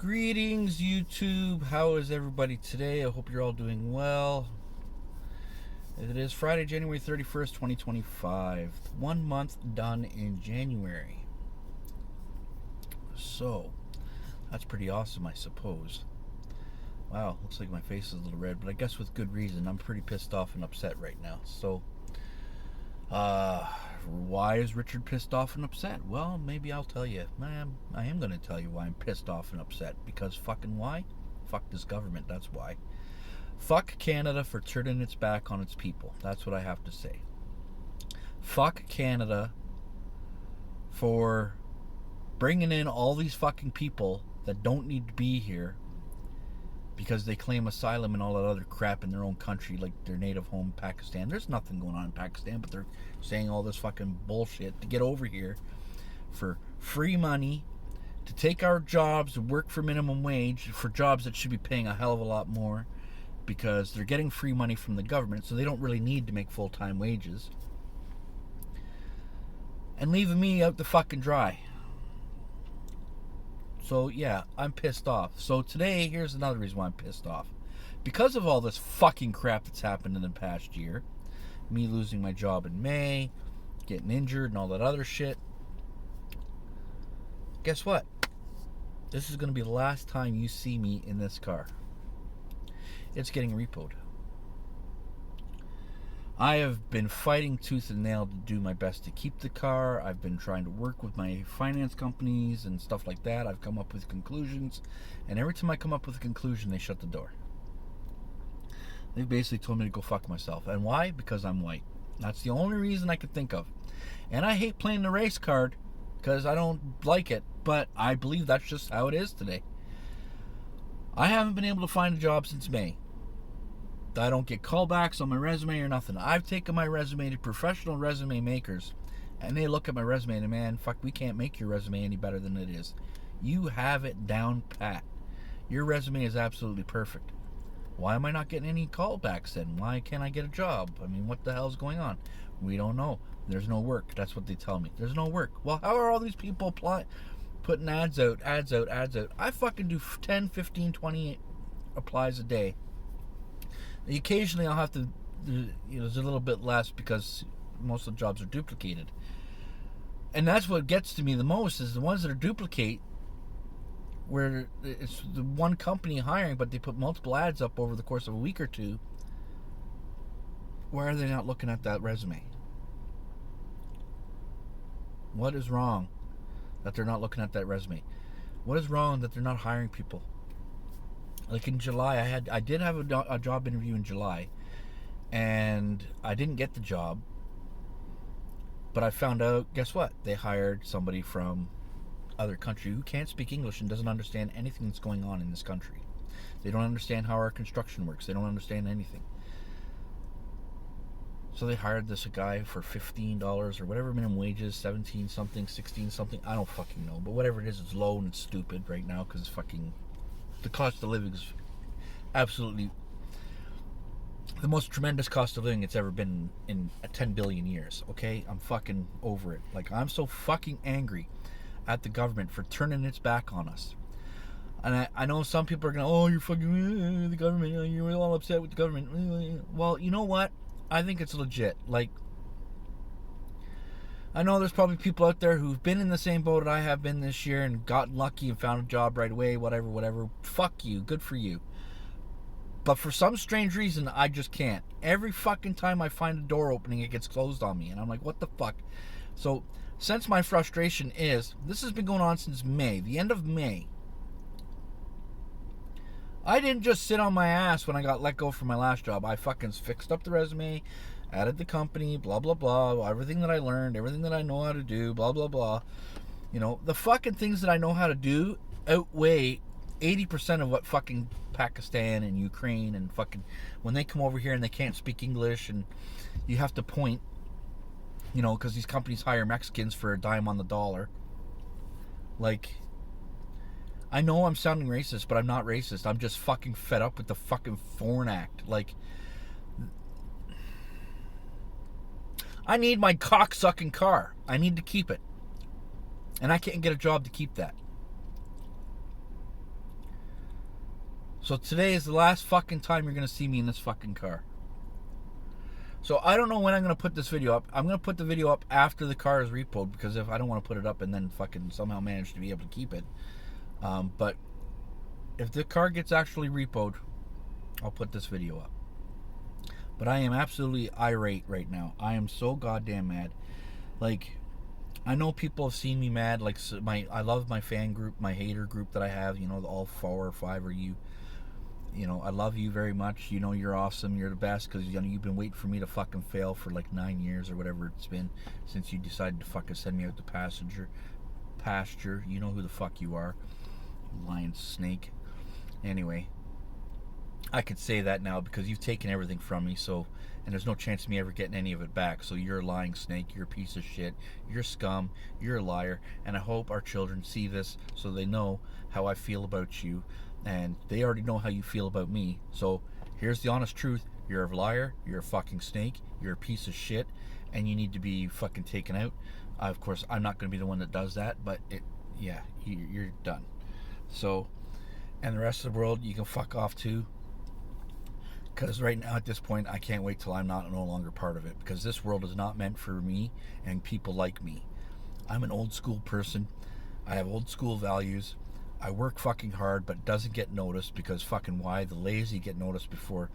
Greetings, YouTube. How is everybody today? I hope you're all doing well. It is Friday, January 31st, 2025. 1 month done in January. So, that's pretty awesome, I suppose. Wow, looks like my face is a little red, but I guess with good reason. I'm pretty pissed off and upset right now. So, why is Richard pissed off and upset? Well, maybe I'll tell you. I am going to tell you why I'm pissed off and upset. Because fucking why? Fuck this government, that's why. Fuck Canada for turning its back on its people. That's what I have to say. Fuck Canada for bringing in all these fucking people that don't need to be here because they claim asylum and all that other crap in their own country, like their native home, Pakistan. There's nothing going on in Pakistan, but they're saying all this fucking bullshit to get over here for free money, to take our jobs, and work for minimum wage, for jobs that should be paying a hell of a lot more, because they're getting free money from the government, so they don't really need to make full-time wages. And leaving me out to fucking dry. So, yeah, I'm pissed off. So today, here's another reason why I'm pissed off. Because of all this fucking crap that's happened in the past year, me losing my job in May, getting injured and all that other shit, guess what? This is going to be the last time you see me in this car. It's getting repoed. I have been fighting tooth and nail to do my best to keep the car. I've been trying to work with my finance companies and stuff like that. I've come up with conclusions, and every time I come up with a conclusion, they shut the door. They've basically told me to go fuck myself. And why? Because I'm white. That's the only reason I could think of. And I hate playing the race card because I don't like it, but I believe that's just how it is today. I haven't been able to find a job since May. I don't get callbacks on my resume or nothing. I've taken my resume to professional resume makers, and they look at my resume and, man, fuck, we can't make your resume any better than it is. You have it down pat. Your resume is absolutely perfect. Why am I not getting any callbacks then? Why can't I get a job? I mean, what the hell's going on? We don't know. There's no work. That's what they tell me. There's no work. Well, how are all these people putting ads out? I fucking do 10, 15, 20 applies a day. Occasionally I'll have to, there's a little bit less because most of the jobs are duplicated. And that's what gets to me the most, is the ones that are duplicate, where it's the one company hiring, but they put multiple ads up over the course of a week or two. Why are they not looking at that resume? What is wrong that they're not looking at that resume? What is wrong that they're not hiring people? Like in July, I did have a job interview in July, and I didn't get the job, but I found out, guess what? They hired somebody from other country who can't speak English and doesn't understand anything that's going on in this country. They don't understand how our construction works. They don't understand anything. So they hired this guy for $15 or whatever minimum wage is, 17 something, 16 something, I don't fucking know, but whatever it is, it's low and it's stupid right now because it's fucking... The cost of living is absolutely the most tremendous cost of living it's ever been in 10 billion years, okay? I'm fucking over it. Like, I'm so fucking angry at the government for turning its back on us. And I know some people are going to, oh, you're fucking the government, you're all upset with the government. Well, you know what? I think it's legit. Like, I know there's probably people out there who've been in the same boat that I have been this year and gotten lucky and found a job right away, whatever. Fuck you. Good for you. But for some strange reason, I just can't. Every fucking time I find a door opening, it gets closed on me. And I'm like, what the fuck? So, since my frustration is, this has been going on since May, the end of May. I didn't just sit on my ass when I got let go from my last job. I fucking fixed up the resume, added the company, blah, blah, blah, everything that I learned, everything that I know how to do, blah, blah, blah. You know, the fucking things that I know how to do outweigh 80% of what fucking Pakistan and Ukraine and fucking, when they come over here and they can't speak English and you have to point, you know, because these companies hire Mexicans for a dime on the dollar. Like, I know I'm sounding racist, but I'm not racist. I'm just fucking fed up with the fucking Foreign Act. Like, I need my cock-sucking car. I need to keep it. And I can't get a job to keep that. So today is the last fucking time you're gonna see me in this fucking car. So I don't know when I'm gonna put this video up. I'm gonna put the video up after the car is repoed, because if I don't want to put it up and then fucking somehow manage to be able to keep it. But if the car gets actually repoed, I'll put this video up. But I am absolutely irate right now. I am so goddamn mad. Like, I know people have seen me mad. Like, I love my fan group, my hater group that I have. You know, all 4 or 5 of you. You know, I love you very much. You know, you're awesome. You're the best, because you know, you've been waiting for me to fucking fail for like 9 years or whatever it's been since you decided to fucking send me out to pasture. You know who the fuck you are, lion snake. Anyway, I could say that now because you've taken everything from me. So, and there's no chance of me ever getting any of it back. So you're a lying snake. You're a piece of shit. You're scum. You're a liar. And I hope our children see this so they know how I feel about you. And they already know how you feel about me. So here's the honest truth. You're a liar. You're a fucking snake. You're a piece of shit. And you need to be fucking taken out. Of course, I'm not going to be the one that does that. But yeah, you're done. So, and the rest of the world, you can fuck off too. Because right now, at this point, I can't wait till I'm no longer part of it. Because this world is not meant for me and people like me. I'm an old school person. I have old school values. I work fucking hard, but it doesn't get noticed, because fucking why? The lazy get noticed before.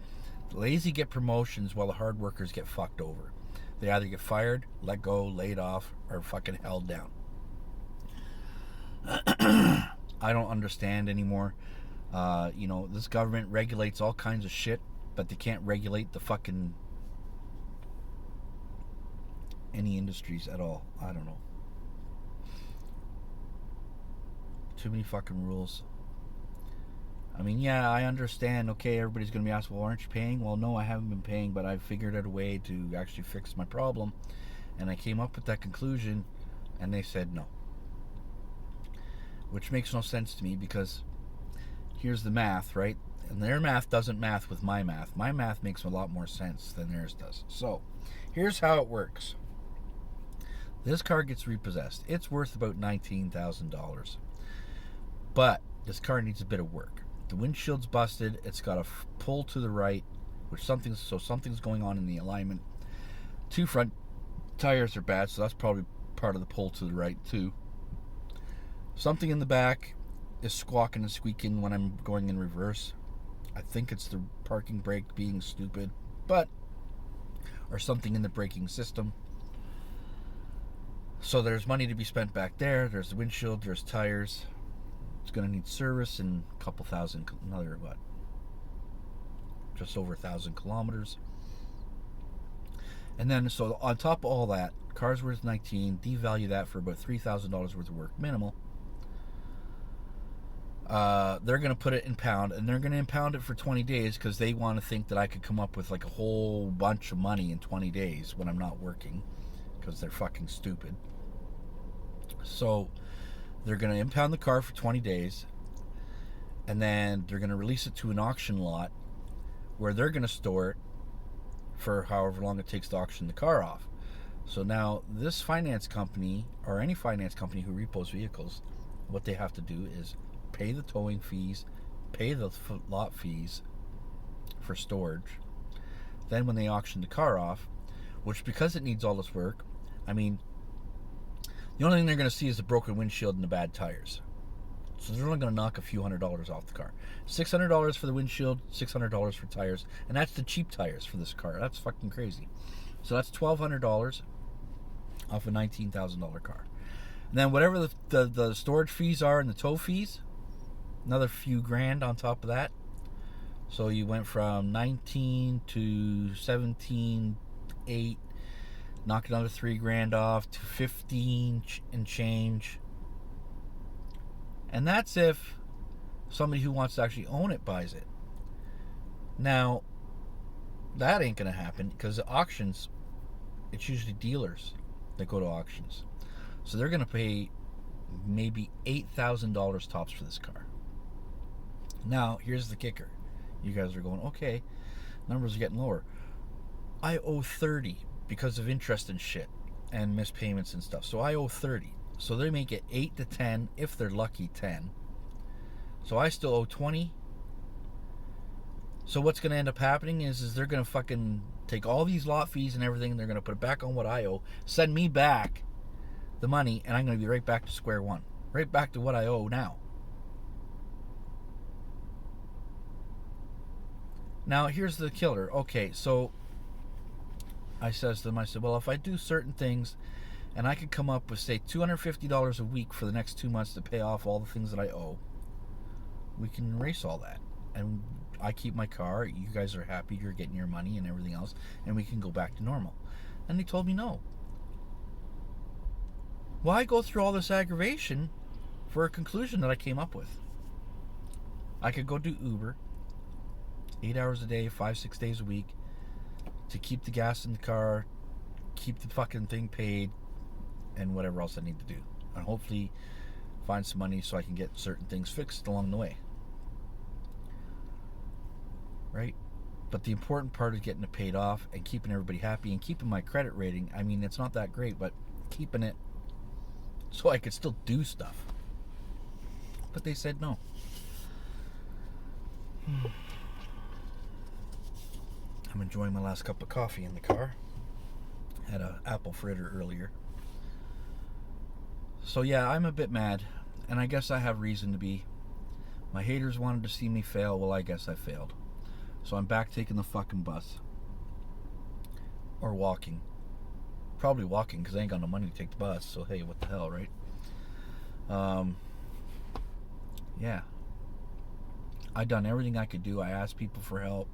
The lazy get promotions while the hard workers get fucked over. They either get fired, let go, laid off, or fucking held down. I don't understand anymore. You know, this government regulates all kinds of shit, but they can't regulate the fucking any industries at all. I don't know. Too many fucking rules. I mean, yeah, I understand. Okay, everybody's going to be asked, well, aren't you paying? Well, no, I haven't been paying, but I figured out a way to actually fix my problem. And I came up with that conclusion, and they said no. Which makes no sense to me, because here's the math, right? And their math doesn't math with my math. My math makes a lot more sense than theirs does. So, here's how it works. This car gets repossessed. It's worth about $19,000. But this car needs a bit of work. The windshield's busted. It's got a pull to the right, something's going on in the alignment. 2 front tires are bad, so that's probably part of the pull to the right too. Something in the back is squawking and squeaking when I'm going in reverse. I think it's the parking brake being stupid, or something in the braking system. So there's money to be spent back there. There's the windshield, there's tires. It's going to need service in a couple thousand, just over 1,000 kilometers. And then, so on top of all that, car's worth 19, devalue that for about $3,000 worth of work, minimal. They're going to put it in pound, and they're going to impound it for 20 days because they want to think that I could come up with like a whole bunch of money in 20 days when I'm not working, because they're fucking stupid. So they're going to impound the car for 20 days, and then they're going to release it to an auction lot where they're going to store it for however long it takes to auction the car off. So now this finance company, or any finance company who repos vehicles, what they have to do is pay the towing fees, pay the lot fees for storage. Then when they auction the car off, which because it needs all this work, I mean, the only thing they're going to see is the broken windshield and the bad tires. So they're only going to knock a few $100s off the car. $600 for the windshield, $600 for tires, and that's the cheap tires for this car. That's fucking crazy. So that's $1,200 off a $19,000 car. And then whatever the storage fees are and the tow fees, another few grand on top of that. So you went from 19 to 17, 8, knock another $3,000 off to 15 and change. And that's if somebody who wants to actually own it buys it. Now, that ain't going to happen because the auctions, it's usually dealers that go to auctions. So they're going to pay maybe $8,000 tops for this car. Now, here's the kicker. You guys are going, okay, numbers are getting lower. I owe 30 because of interest and shit and missed payments and stuff. So I owe 30. So they make it 8 to 10, if they're lucky, 10. So I still owe 20. So what's going to end up happening is they're going to fucking take all these lot fees and everything, and they're going to put it back on what I owe, send me back the money, and I'm going to be right back to square one, right back to what I owe now. Now, here's the killer. Okay, so I says to them, I said, well, if I do certain things and I could come up with, say, $250 a week for the next 2 months to pay off all the things that I owe, we can erase all that. And I keep my car, you guys are happy, you're getting your money and everything else, and we can go back to normal. And they told me no. Why go through all this aggravation for a conclusion that I came up with? I could go do Uber 8 hours a day, 5-6 days a week, to keep the gas in the car, keep the fucking thing paid, and whatever else I need to do. And hopefully find some money so I can get certain things fixed along the way. Right? But the important part is getting it paid off and keeping everybody happy and keeping my credit rating. I mean, it's not that great, but keeping it so I could still do stuff. But they said no. I'm enjoying my last cup of coffee in the car. Had an apple fritter earlier. So yeah, I'm a bit mad, and I guess I have reason to be. My haters wanted to see me fail. Well, I guess I failed. So I'm back taking the fucking bus. Or walking. Probably walking, because I ain't got no money to take the bus. So hey, what the hell, right? Yeah. I done everything I could do. I asked people for help.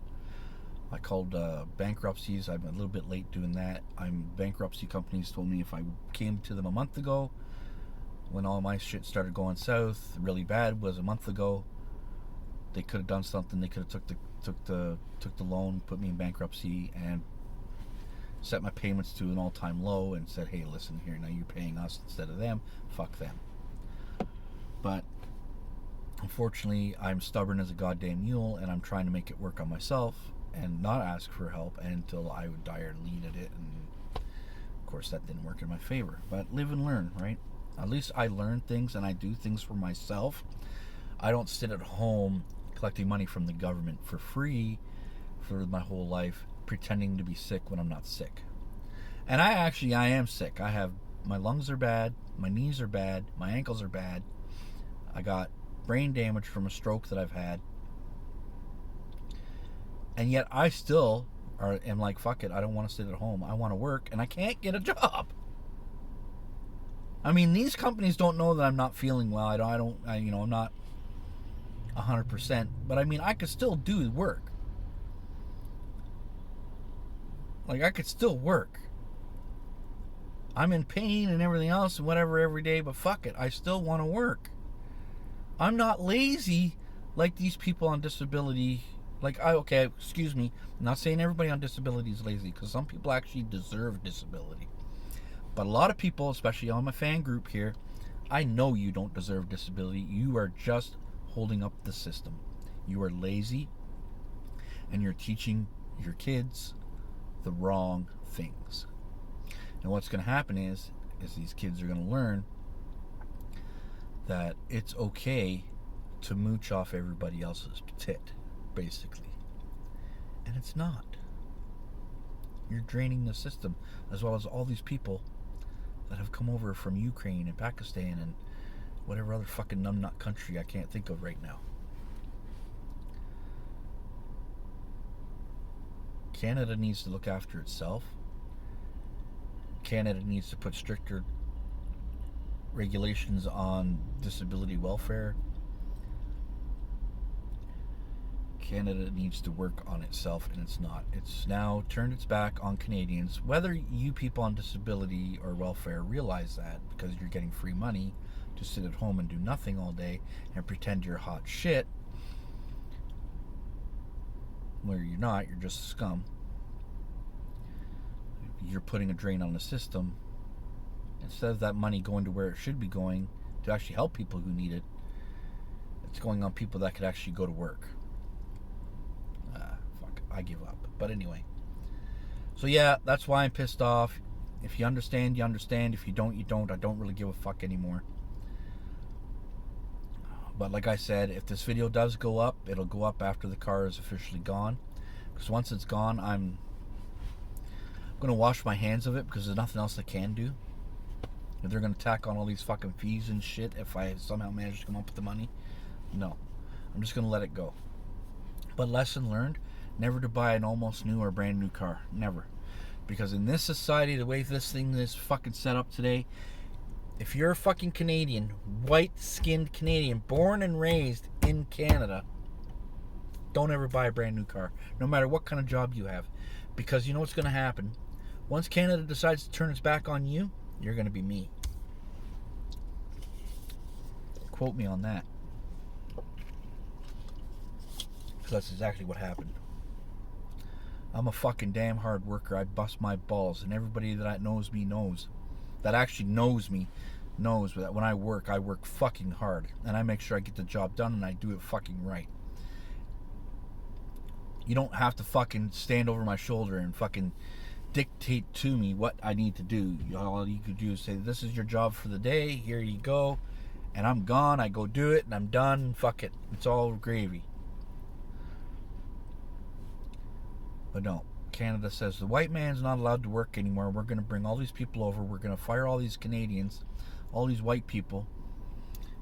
I called bankruptcies. I'm a little bit late doing that. Bankruptcy companies told me if I came to them a month ago, when all my shit started going south, really bad, was a month ago, they could have done something. They could have took the loan, put me in bankruptcy, and set my payments to an all-time low, and said, hey, listen here, now you're paying us instead of them. Fuck them. But unfortunately, I'm stubborn as a goddamn mule, and I'm trying to make it work on myself and not ask for help until I would dire need it. And of course, that didn't work in my favor. But live and learn, right? At least I learn things and I do things for myself. I don't sit at home collecting money from the government for free for my whole life, pretending to be sick when I'm not sick. And I am sick. My lungs are bad, my knees are bad, my ankles are bad. I got brain damage from a stroke that I've had. And yet I still am like, fuck it, I don't want to sit at home. I want to work, and I can't get a job. I mean, these companies don't know that I'm not feeling well. I'm not 100%. But I mean, I could still do work. Like, I could still work. I'm in pain and everything else and whatever every day, but fuck it, I still want to work. I'm not lazy like these people on disability. Excuse me, I'm not saying everybody on disability is lazy, because some people actually deserve disability. But a lot of people, especially on my fan group here, I know you don't deserve disability. You are just holding up the system. You are lazy, and you're teaching your kids the wrong things. And what's going to happen is these kids are going to learn that it's okay to mooch off everybody else's tit, basically. And it's not. You're draining the system, as well as all these people that have come over from Ukraine and Pakistan and whatever other fucking numbnut country I can't think of right now. Canada needs to look after itself. Canada needs to put stricter regulations on disability welfare. Canada needs to work on itself, and it's not. It's now turned its back on Canadians. Whether you people on disability or welfare realize that, because you're getting free money to sit at home and do nothing all day and pretend you're hot shit, where you're not, you're just scum. You're putting a drain on the system. Instead of that money going to where it should be going, to actually help people who need it, it's going on people that could actually go to work. Fuck, I give up. But anyway. So yeah, that's why I'm pissed off. If you understand, you understand. If you don't, you don't. I don't really give a fuck anymore. But like I said, if this video does go up, it'll go up after the car is officially gone. Because once it's gone, I'm going to wash my hands of it because there's nothing else I can do. If they're going to tack on all these fucking fees and shit, if I somehow manage to come up with the money, no. I'm just going to let it go. But lesson learned, never to buy an almost new or brand new car. Never. Because in this society, the way this thing is fucking set up today, if you're a fucking Canadian, white-skinned Canadian, born and raised in Canada, don't ever buy a brand new car, no matter what kind of job you have. Because you know what's going to happen? Once Canada decides to turn its back on you, you're going to be me. Quote me on that. Because that's exactly what happened. I'm a fucking damn hard worker. I bust my balls. And everybody that knows me knows. That actually knows me knows that when I work fucking hard. And I make sure I get the job done and I do it fucking right. You don't have to fucking stand over my shoulder and fucking dictate to me what I need to do. All you could do is say, this is your job for the day. Here you go. And I'm gone. I go do it and I'm done. Fuck it. It's all gravy. But no, Canada says the white man's not allowed to work anymore. We're going to bring all these people over. We're going to fire all these Canadians, all these white people,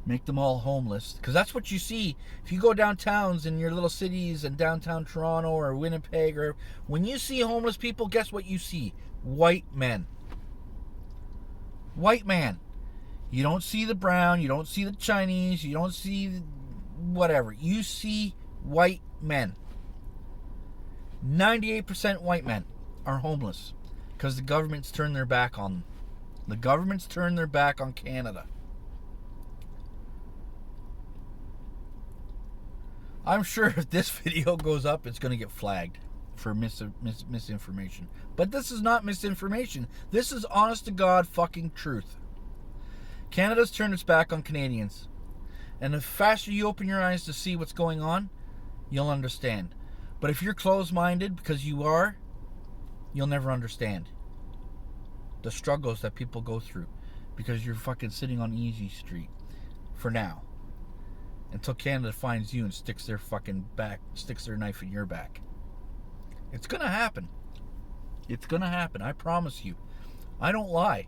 make them all homeless. Because that's what you see. If you go downtowns in your little cities and downtown Toronto or Winnipeg, or when you see homeless people, guess what you see? White men. White man. You don't see the brown. You don't see the Chinese. You don't see whatever. You see white men. 98% white men are homeless because the government's turned their back on them. The government's turned their back on Canada. I'm sure if this video goes up, it's going to get flagged for misinformation. But this is not misinformation. This is honest to God fucking truth. Canada's turned its back on Canadians. And the faster you open your eyes to see what's going on, you'll understand. But if you're closed-minded, because you are, you'll never understand the struggles that people go through because you're fucking sitting on easy street for now until Canada finds you and sticks their knife in your back. It's gonna happen. It's gonna happen. I promise you. I don't lie.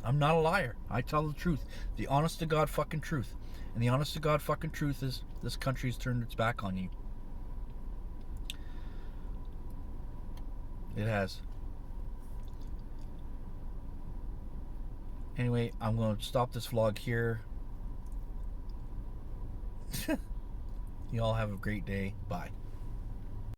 I'm not a liar. I tell the truth. The honest to God fucking truth. And the honest to God fucking truth is this country's turned its back on you. It has. Anyway, I'm going to stop this vlog here. You all have a great day. Bye.